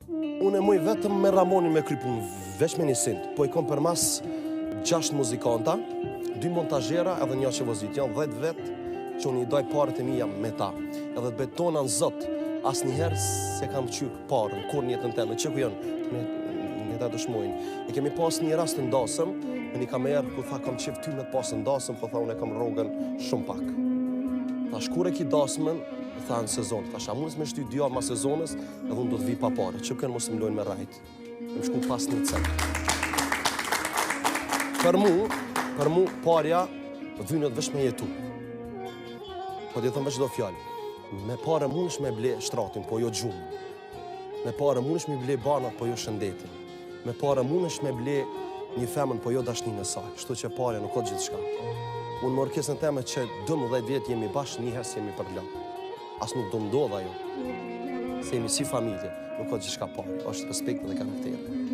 Unë e muj vetëm me Ramonin me krypun, veç me një sint, po i kom për mas 6 muzikanta, 2 montazhera edhe një që vozit, janë 10 vetë që unë i doj parët e mija me ta. Edhe të betona në zot, as njëherë se kam qyrë parën, kur njëtën të në që ku janë, një të dëshmojnë. E kemi pas një rast të ndasëm, me një kamerë, ku tha kam qef ty me të pasë ndasëm, po tha unë e kam rogën shumë pak. Tha shkure ki dasmën, tha në sezon, tha shamunës me shty 2 javë ma sezonës, edhe unë do të vi pa pare, që kënë mos më lojnë me rajt. Më shku pas një cent. Për mu, parja, dhynët vesh me jetu. Po t'je thëmë veç do fjallë. Me pare mundesh me ble shtratin, po jo gjumë. Me pare mundesh me ble banat, po jo shëndetin. Me pare mundesh me ble një femën, po jo dashnin e saj. Shtu që parja nuk o gjithë shka. Unë më orkesën teme që 12 vjetë jemi bashkë, një herë jemi për lëmë. As nuk do ndodha jo. Se jemi si familje, nuk o gjithë shka parë. Është respekt dhe karakter.